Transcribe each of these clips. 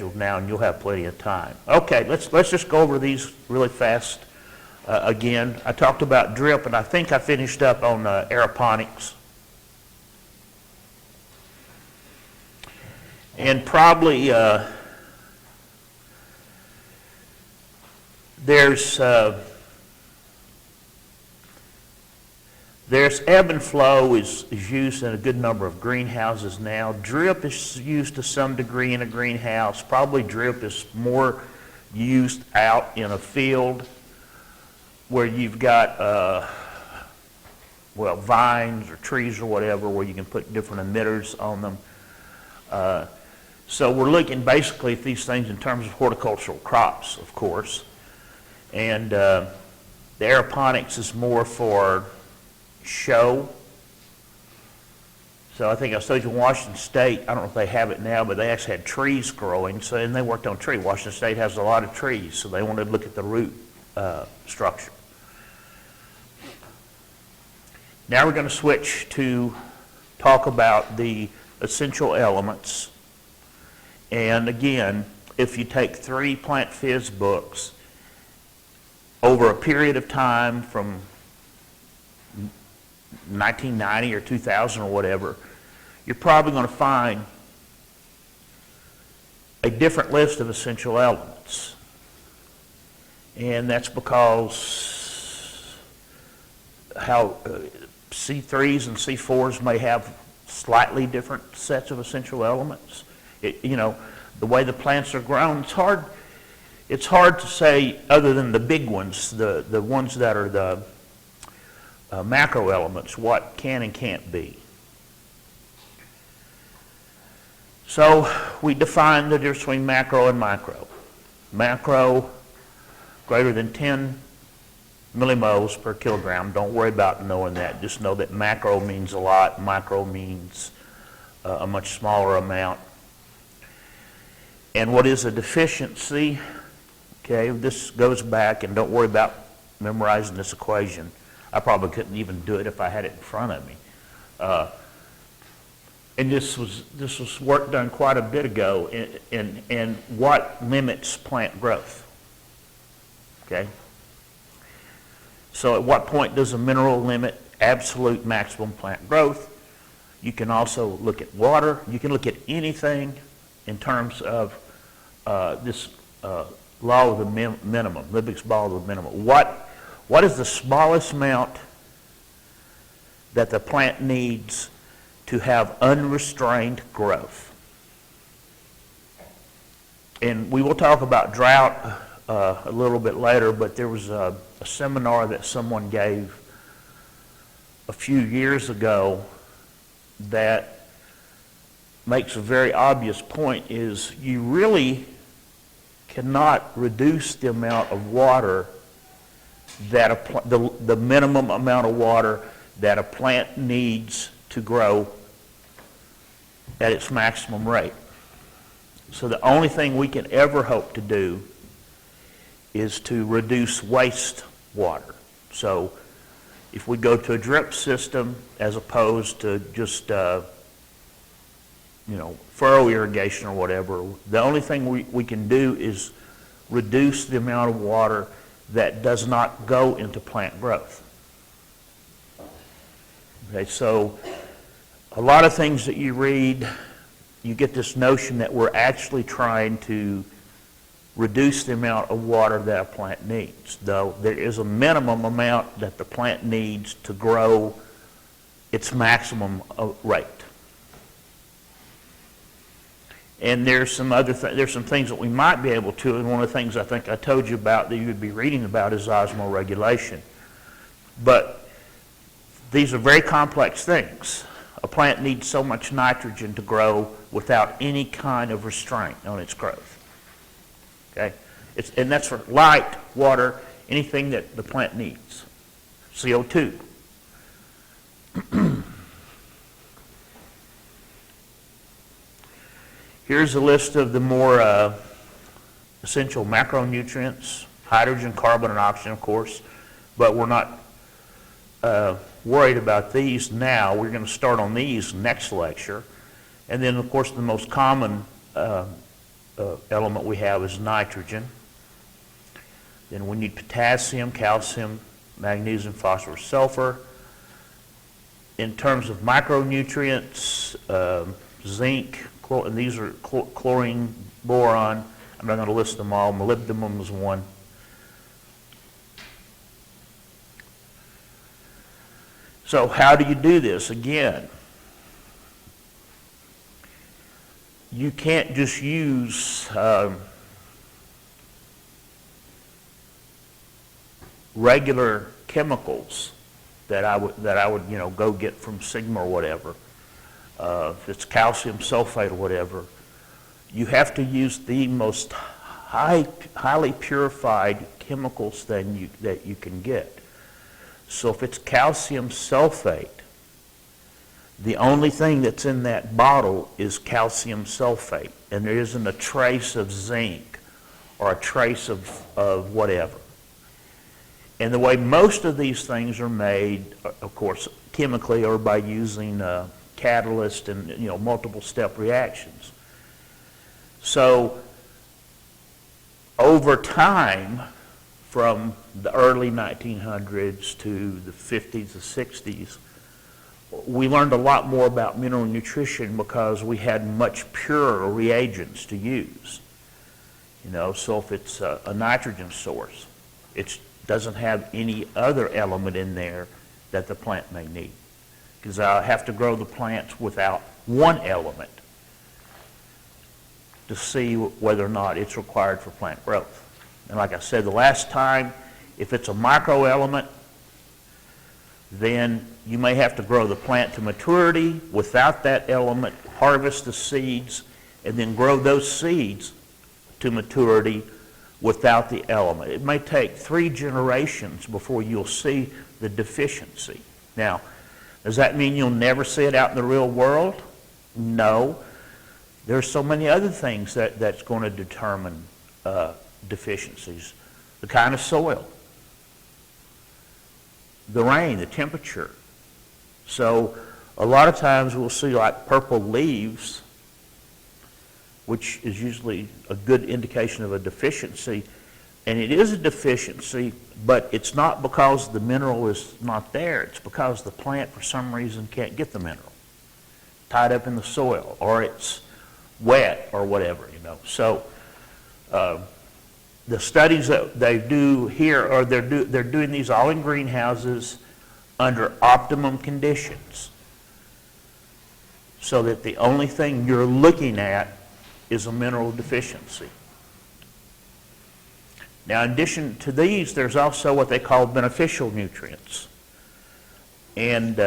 scheduled now, and you'll have plenty of time. Okay, let's just go over these really fast again. I talked about drip, and I think I finished up on aeroponics. And probably there's ebb and flow is used in a good number of greenhouses now. Drip is used to some degree in a greenhouse. Probably drip is more used out in a field where you've got, well, vines or trees or whatever, where you can put different emitters on them. So we're looking basically at these things in terms of horticultural crops, of course. And the aeroponics is more for show. So I think I told you in Washington State, I don't know if they have it now, but they actually had trees growing, and they worked on trees. Washington State has a lot of trees, so they wanted to look at the root structure. Now we're going to switch to talk about the essential elements. And again, if you take 3 Plant Phys books over a period of time from 1990 or 2000 or whatever, you're probably going to find a different list of essential elements. And that's because how C3s and C4s may have slightly different sets of essential elements. You know, the way the plants are grown, it's hard to say, other than the big ones, the ones that are the macro elements, what can and can't be. So we define the difference between macro and micro. Macro, greater than 10 millimoles per kilogram. Don't worry about knowing that. Just know that macro means a lot, micro means a much smaller amount. And what is a deficiency? Okay, this goes back, and don't worry about memorizing this equation. I probably couldn't even do it if I had it in front of me. And this was work done quite a bit ago in what limits plant growth. Okay? So at what point does a mineral limit absolute maximum plant growth? You can also look at water. You can look at anything in terms of this law of the minimum, Liebig's law of the minimum. What is the smallest amount that the plant needs to have unrestrained growth? And we will talk about drought a little bit later, but there was a seminar that someone gave a few years ago that makes a very obvious point, is you really cannot reduce the amount of water that the minimum amount of water that a plant needs to grow at its maximum rate. So the only thing we can ever hope to do is to reduce waste water. So if we go to a drip system as opposed to just furrow irrigation or whatever, the only thing we can do is reduce the amount of water that does not go into plant growth. Okay, so a lot of things that you read, you get this notion that we're actually trying to reduce the amount of water that a plant needs, though there is a minimum amount that the plant needs to grow its maximum rate. And there's some things that we might be able to, and one of the things I think I told you about that you would be reading about is osmoregulation. But these are very complex things. A plant needs so much nitrogen to grow without any kind of restraint on its growth. Okay? And that's for light, water, anything that the plant needs. CO2. Here's a list of the more essential macronutrients: hydrogen, carbon, and oxygen, of course. But we're not worried about these now. We're going to start on these next lecture. And then, of course, the most common element we have is nitrogen. Then we need potassium, calcium, magnesium, phosphorus, sulfur. In terms of micronutrients, zinc, and these are chlorine, boron. I'm not going to list them all. Molybdenum is one. So how do you do this? Again, you can't just use regular chemicals that I would go get from Sigma or whatever. If it's calcium sulfate or whatever, you have to use the most highly purified chemicals that you can get. So if it's calcium sulfate, the only thing that's in that bottle is calcium sulfate, and there isn't a trace of zinc or a trace of whatever. And the way most of these things are made, of course, chemically, or by using catalyst and multiple step reactions. So over time, from the early 1900s to the 50s, the 60s, we learned a lot more about mineral nutrition because we had much purer reagents to use. So if it's a nitrogen source, it doesn't have any other element in there that the plant may need, because I have to grow the plants without one element to see whether or not it's required for plant growth. And like I said the last time, if it's a microelement, then you may have to grow the plant to maturity without that element, harvest the seeds, and then grow those seeds to maturity without the element. It may take 3 generations before you'll see the deficiency. Now, does that mean you'll never see it out in the real world? No. There's so many other things that's going to determine deficiencies. The kind of soil, the rain, the temperature. So a lot of times we'll see like purple leaves, which is usually a good indication of a deficiency. And it is a deficiency, but it's not because the mineral is not there. It's because the plant, for some reason, can't get the mineral. Tied up in the soil, or it's wet, or whatever, So the studies that they do here, or they're doing these all in greenhouses under optimum conditions, so that the only thing you're looking at is a mineral deficiency. Now, in addition to these, there's also what they call beneficial nutrients. And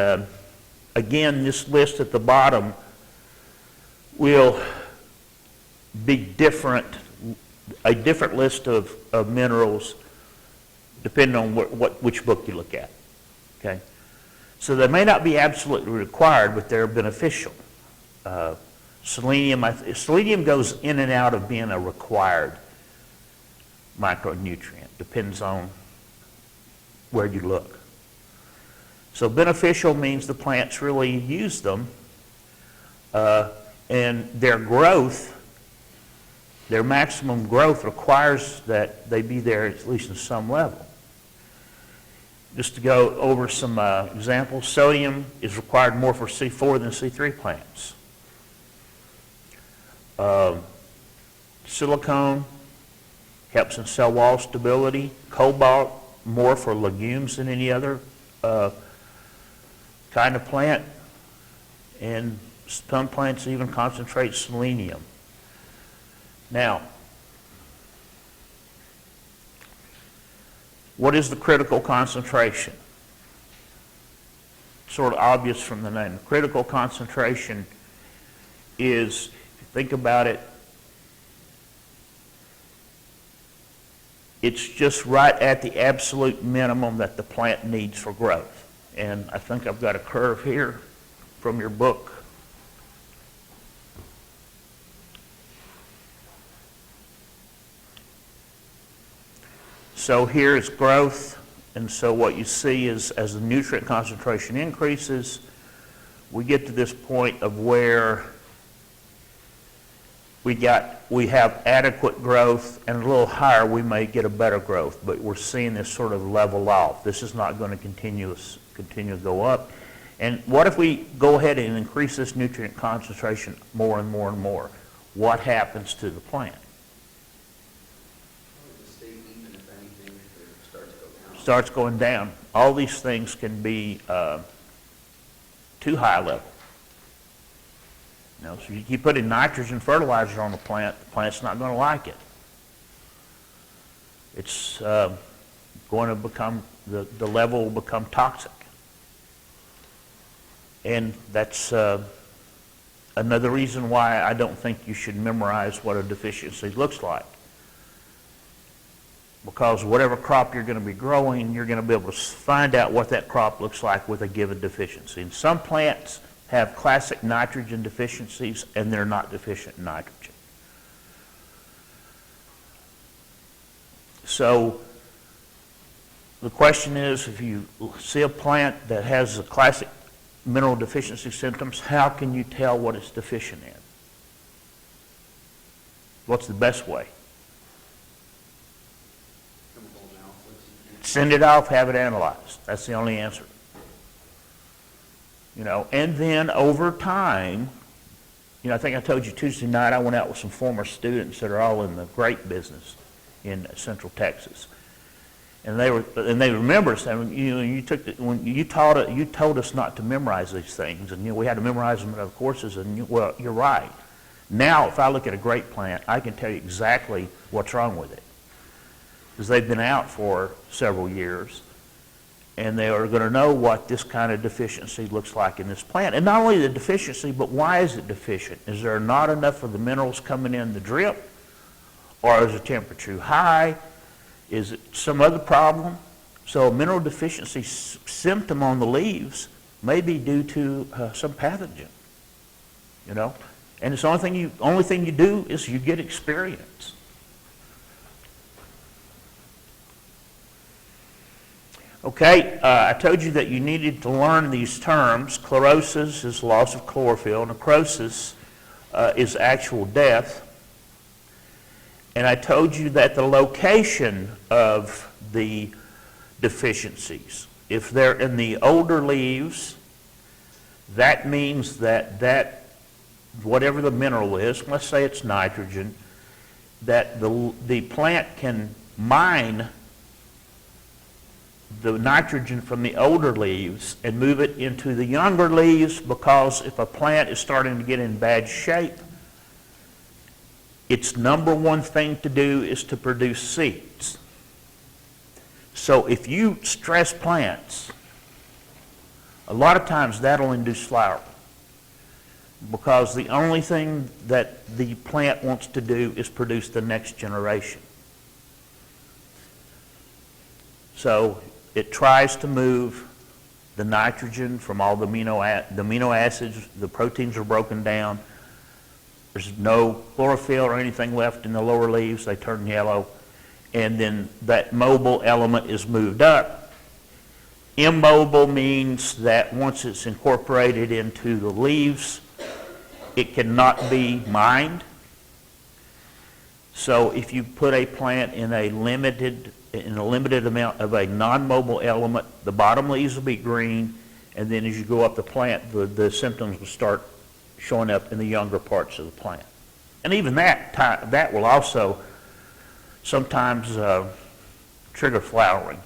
again, this list at the bottom will be a different list of minerals depending on which book you look at. Okay? So they may not be absolutely required, but they're beneficial. Selenium goes in and out of being a required micronutrient. Depends on where you look. So beneficial means the plants really use them, and their growth, their maximum growth requires that they be there at least in some level. Just to go over some examples, sodium is required more for C4 than C3 plants. Silicone helps in cell wall stability. Cobalt, more for legumes than any other kind of plant. And some plants even concentrate selenium. Now, what is the critical concentration? Sort of obvious from the name. The critical concentration is, if you think about it, it's just right at the absolute minimum that the plant needs for growth. And I think I've got a curve here from your book. So here is growth, and so what you see is as the nutrient concentration increases, we get to this point of where we have adequate growth, and a little higher we may get a better growth, but we're seeing this sort of level off. This is not going to continue to go up. And what if we go ahead and increase this nutrient concentration more and more and more? What happens to the plant? Starts going down. All these things can be too high level. You know, so you keep putting nitrogen fertilizer on the plant's not going to like it. It's going to become, the level will become toxic. And that's another reason why I don't think you should memorize what a deficiency looks like. Because whatever crop you're going to be growing, you're going to be able to find out what that crop looks like with a given deficiency. And some plants have classic nitrogen deficiencies, and they're not deficient in nitrogen. So the question is, if you see a plant that has the classic mineral deficiency symptoms, how can you tell what it's deficient in? What's the best way? Send it off, have it analyzed. That's the only answer. You know, and then over time, you know, I think I told you Tuesday night I went out with some former students that are all in the grape business in Central Texas, and they remember saying, when you told us not to memorize these things, and we had to memorize them in other courses, and well, you're right. Now, if I look at a grape plant, I can tell you exactly what's wrong with it, because they've been out for several years, and they are going to know what this kind of deficiency looks like in this plant. And not only the deficiency, but why is it deficient? Is there not enough of the minerals coming in the drip? Or is the temperature high? Is it some other problem? So a mineral deficiency symptom on the leaves may be due to some pathogen, you know? And it's the only thing you do is you get experience. Okay, I told you that you needed to learn these terms. Chlorosis is loss of chlorophyll. Necrosis is actual death. And I told you that the location of the deficiencies, if they're in the older leaves, that means that whatever the mineral is, let's say it's nitrogen, that the plant can mine the nitrogen from the older leaves and move it into the younger leaves, because if a plant is starting to get in bad shape, its number one thing to do is to produce seeds. So if you stress plants, a lot of times that'll induce flowering, because the only thing that the plant wants to do is produce the next generation. So it tries to move the nitrogen from all the amino acids. The proteins are broken down. There's no chlorophyll or anything left in the lower leaves. They turn yellow. And then that mobile element is moved up. Immobile means that once it's incorporated into the leaves, it cannot be mined. So if you put a plant in a limited amount of a non-mobile element, the bottom leaves will be green, and then as you go up the plant, the symptoms will start showing up in the younger parts of the plant. And even that will also sometimes trigger flowering.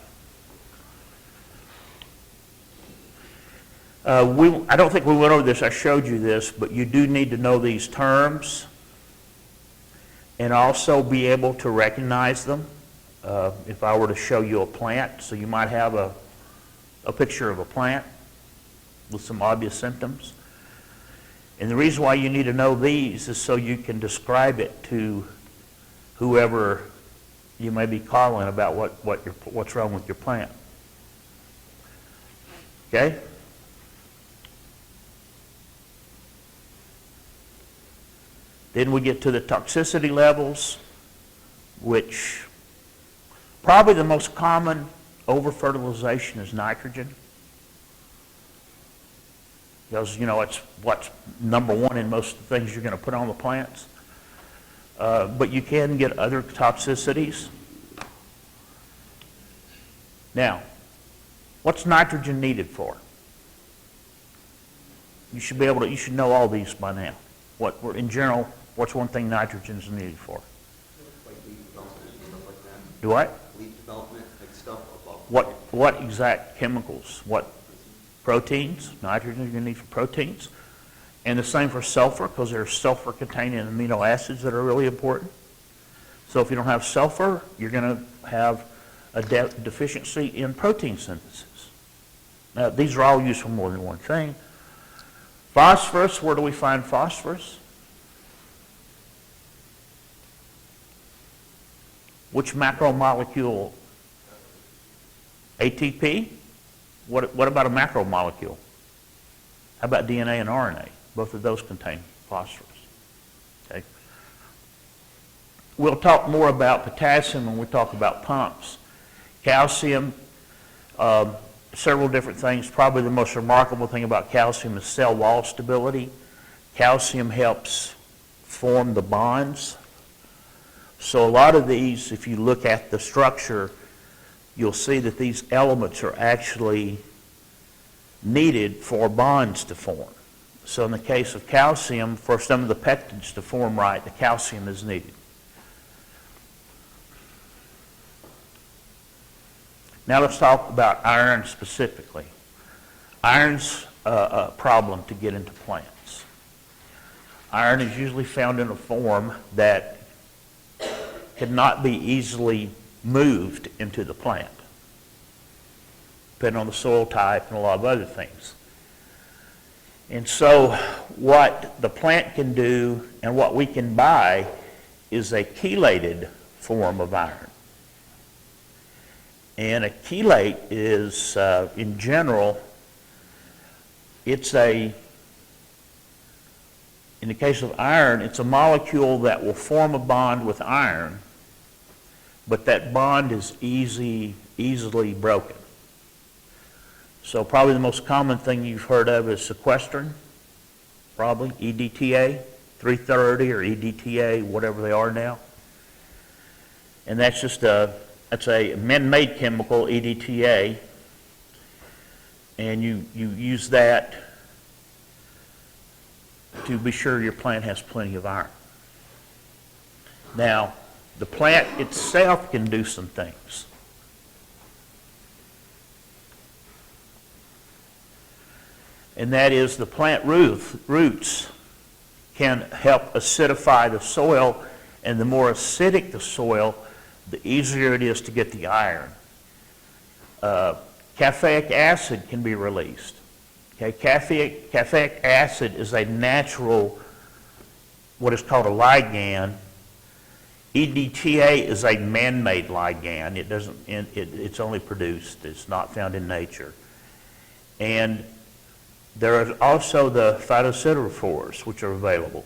I don't think we went over this. I showed you this, but you do need to know these terms and also be able to recognize them. If I were to show you a plant, so you might have a picture of a plant with some obvious symptoms. And the reason why you need to know these is so you can describe it to whoever you may be calling about what's wrong with your plant. Okay? Then we get to the toxicity levels, which probably the most common over-fertilization is nitrogen. Because, you know, it's what's number one in most of the things you're going to put on the plants. but you can get other toxicities. Now, what's nitrogen needed for? You should be able to, you should know all these by now. In general, what's one thing nitrogen is needed for? Like leaf development and stuff like that. Do what? Leaf development, like stuff above. What exact chemicals? What proteins? Nitrogen is going to need for proteins. And the same for sulfur, because there's sulfur-containing amino acids that are really important. So if you don't have sulfur, you're going to have a deficiency in protein synthesis. Now, these are all used for more than one thing. Phosphorus, where do we find phosphorus? Which macromolecule? ATP? What about a macromolecule? How about DNA and RNA? Both of those contain phosphorus. Okay. We'll talk more about potassium when we talk about pumps. Calcium, several different things. Probably the most remarkable thing about calcium is cell wall stability. Calcium helps form the bonds. So a lot of these, if you look at the structure, you'll see that these elements are actually needed for bonds to form. So in the case of calcium, for some of the peptides to form right, the calcium is needed. Now let's talk about iron specifically. Iron's a problem to get into plants. Iron is usually found in a form that cannot be easily moved into the plant, depending on the soil type and a lot of other things. And so what the plant can do and what we can buy is a chelated form of iron. And a chelate is, in general, in the case of iron, it's a molecule that will form a bond with iron, but that bond is easily broken. So probably the most common thing you've heard of is sequestrin, probably, EDTA, 330 or EDTA, whatever they are now. And that's just that's a man-made chemical, EDTA, and you use that to be sure your plant has plenty of iron. Now, the plant itself can do some things. And that is the plant roots can help acidify the soil, and the more acidic the soil, the easier it is to get the iron. Caffeic acid can be released. Okay, caffeic acid is a natural, what is called a ligand. EDTA is a man-made ligand. It's only produced. It's not found in nature. And there are also the phytosidrophores, which are available.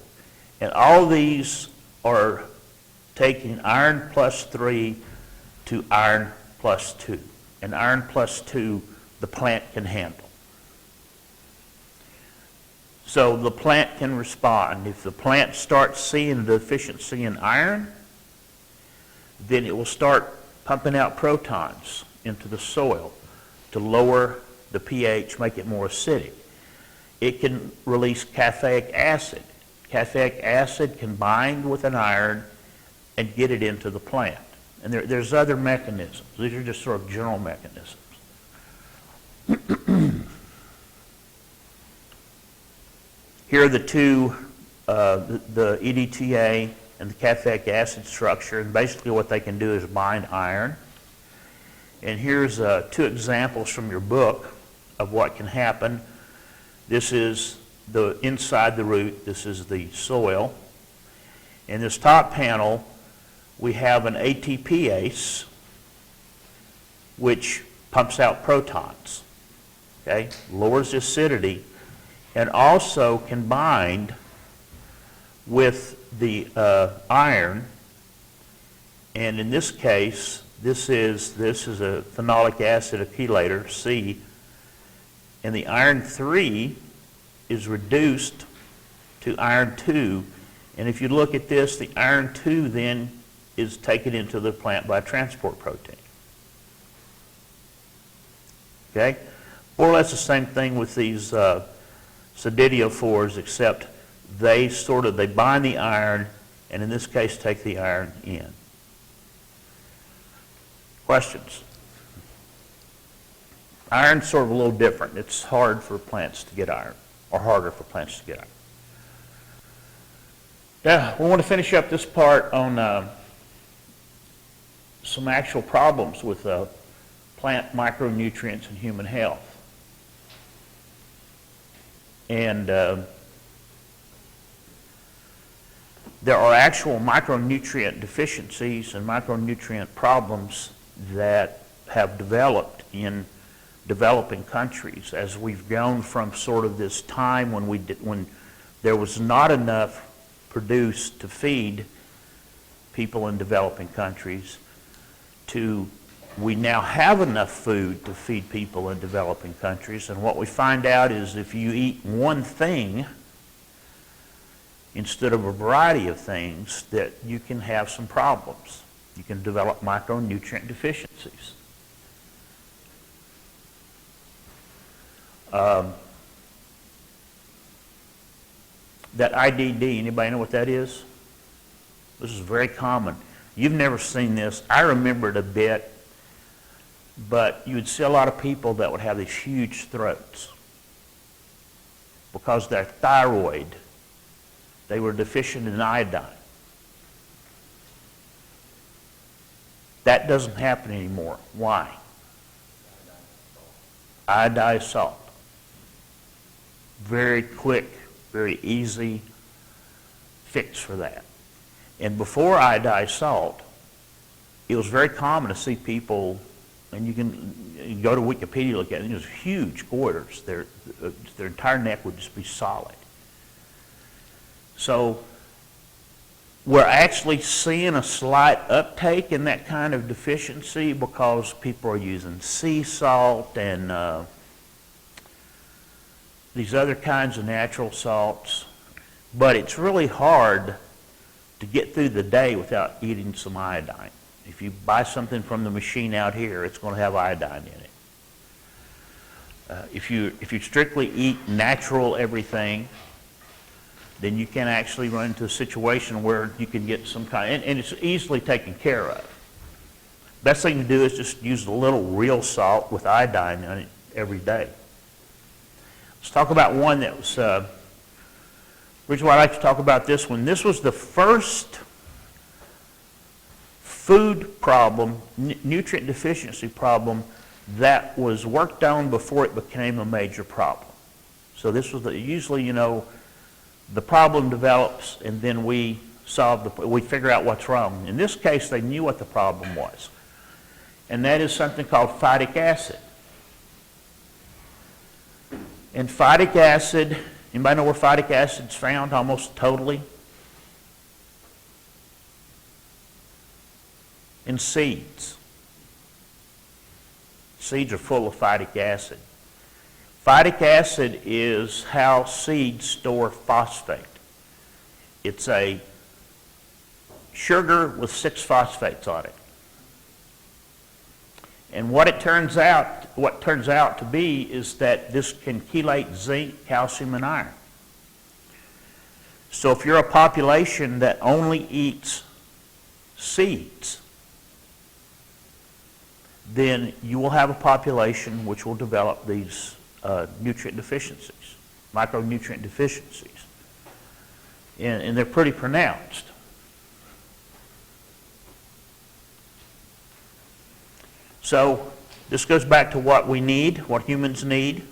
And all these are taking iron plus 3 to iron plus 2. And iron plus 2, the plant can handle. So the plant can respond. If the plant starts seeing a deficiency in iron, then it will start pumping out protons into the soil to lower the pH, make it more acidic. It can release caffeic acid. Caffeic acid can bind with an iron and get it into the plant. And there's other mechanisms. These are just sort of general mechanisms. Here are the two, the EDTA and the caffeic acid structure, and basically what they can do is bind iron. And here's 2 examples from your book of what can happen. This is the inside the root. This is the soil. In this top panel, we have an ATPase, which pumps out protons, okay, lowers the acidity, and also can bind with the iron. And in this case, this is a phenolic acid chelator, C, and the iron 3 is reduced to iron 2, And if you look at this, the iron 2 then is taken into the plant by transport protein. Okay? More or less the same thing with these cydidiophores, except they bind the iron, and in this case take the iron in. Questions? Iron's sort of a little different. It's hard for plants to get iron, or harder for plants to get iron. Yeah, we want to finish up this part on some actual problems with plant micronutrients and human health. And there are actual micronutrient deficiencies and micronutrient problems that have developed in developing countries as we've gone from sort of this time when there was not enough produced to feed people in developing countries to we now have enough food to feed people in developing countries. And what we find out is if you eat one thing instead of a variety of things, that you can have some problems. You can develop micronutrient deficiencies. That IDD, anybody know what that is? This is very common. You've never seen this. I remember it a bit, but you would see a lot of people that would have these huge throats because their thyroid, they were deficient in iodine. That doesn't happen anymore. Why? Iodized salt. Very quick, very easy fix for that. And before iodized salt, it was very common to see people, and you can go to Wikipedia, look at it, there's huge goiters. Their entire neck would just be solid. So we're actually seeing a slight uptake in that kind of deficiency because people are using sea salt and these other kinds of natural salts. But it's really hard to get through the day without eating some iodine. If you buy something from the machine out here, it's going to have iodine in it. If you strictly eat natural everything, then you can actually run into a situation where you can get some kind, and it's easily taken care of. Best thing to do is just use a little real salt with iodine in it every day. Let's talk about one that was, originally I'd like to talk about this one. This was the first food problem, nutrient deficiency problem that was worked on before it became a major problem. So this was usually, the problem develops and then we figure out what's wrong. In this case, they knew what the problem was. And that is something called phytic acid. And phytic acid, anybody know where phytic acid is found almost totally? In seeds. Seeds are full of phytic acid. Phytic acid is how seeds store phosphate. It's a sugar with 6 phosphates on it. And what turns out to be is that this can chelate zinc, calcium, and iron. So if you're a population that only eats seeds, then you will have a population which will develop these nutrient deficiencies, micronutrient deficiencies. And they're pretty pronounced. So this goes back to what we need, what humans need.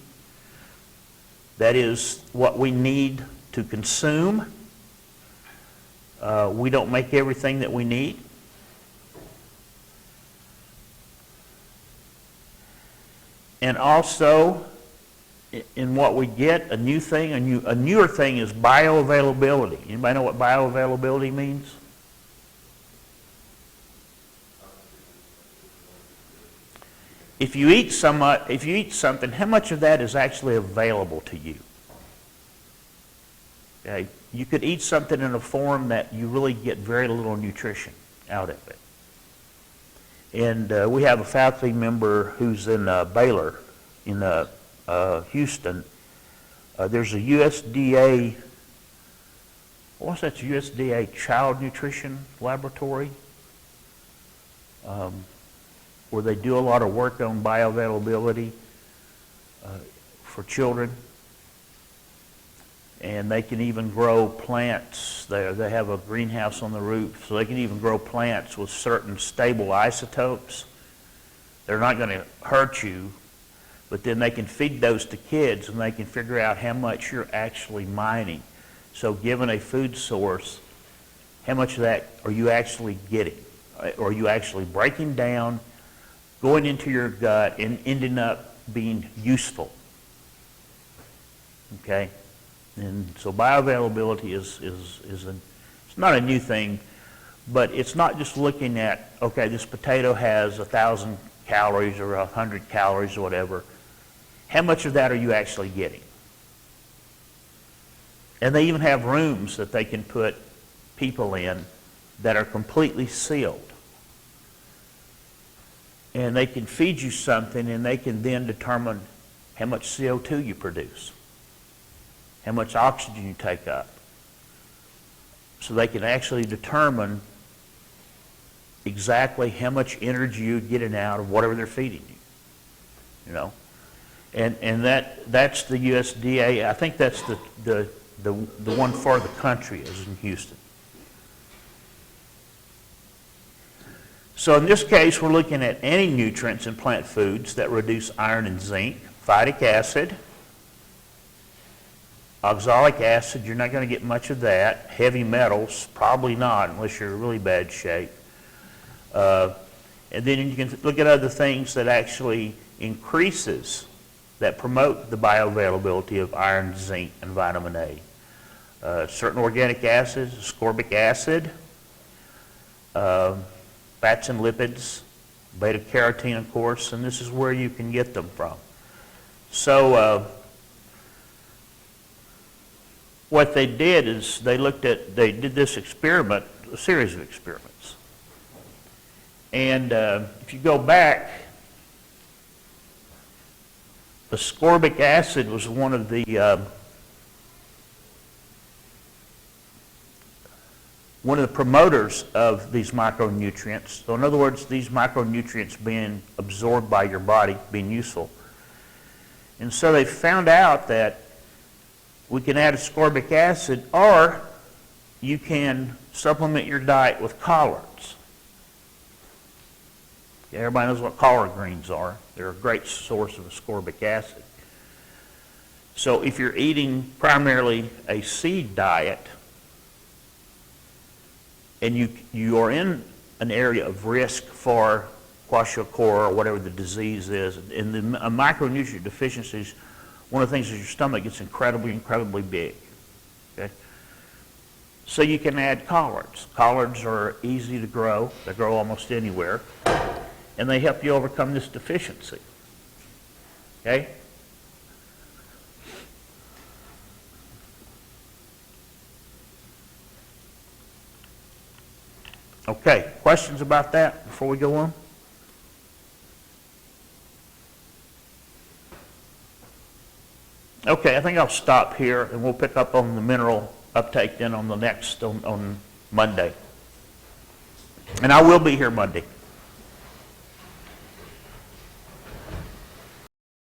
That is what we need to consume. We don't make everything that we need. And also, in what we get, a newer thing is bioavailability. Anybody know what bioavailability means? If you eat something, how much of that is actually available to you? Okay? You could eat something in a form that you really get very little nutrition out of it. And we have a faculty member who's in Baylor, in Houston. There's a USDA, what's that, USDA Child Nutrition Laboratory, where they do a lot of work on bioavailability for children. And they can even grow plants there. They have a greenhouse on the roof, so they can even grow plants with certain stable isotopes. They're not going to hurt you, but then they can feed those to kids and they can figure out how much you're actually mining. So given a food source, how much of that are you actually getting? Or are you actually breaking down, going into your gut, and ending up being useful? Okay? And so bioavailability it's not a new thing, but it's not just looking at, okay, this potato has 1,000 calories or 100 calories or whatever. How much of that are you actually getting? And they even have rooms that they can put people in that are completely sealed. And they can feed you something and they can then determine how much CO2 you produce, how much oxygen you take up. So they can actually determine exactly how much energy you're getting out of whatever they're feeding you. You know? And that's the USDA. I think that's the one for the country is in Houston. So in this case, we're looking at any nutrients in plant foods that reduce iron and zinc, phytic acid, oxalic acid, you're not going to get much of that. Heavy metals, probably not unless you're in really bad shape. And then you can look at other things that actually increases, that promote the bioavailability of iron, zinc, and vitamin A. Certain organic acids, ascorbic acid, fats and lipids, beta-carotene, of course, and this is where you can get them from. So what they did is they did this experiment, a series of experiments. And if you go back, ascorbic acid was one of the promoters of these micronutrients. So in other words, these micronutrients being absorbed by your body, being useful. And so they found out that we can add ascorbic acid, or you can supplement your diet with collards. Everybody knows what collard greens are. They're a great source of ascorbic acid. So if you're eating primarily a seed diet, and you are in an area of risk for kwashiorkor or whatever the disease is, and the micronutrient deficiencies, one of the things is your stomach gets incredibly, incredibly big. Okay? So you can add collards. Collards are easy to grow. They grow almost anywhere. And they help you overcome this deficiency. Okay? Okay, questions about that before we go on? Okay, I think I'll stop here and we'll pick up on the mineral uptake then on the next, on Monday. And I will be here Monday.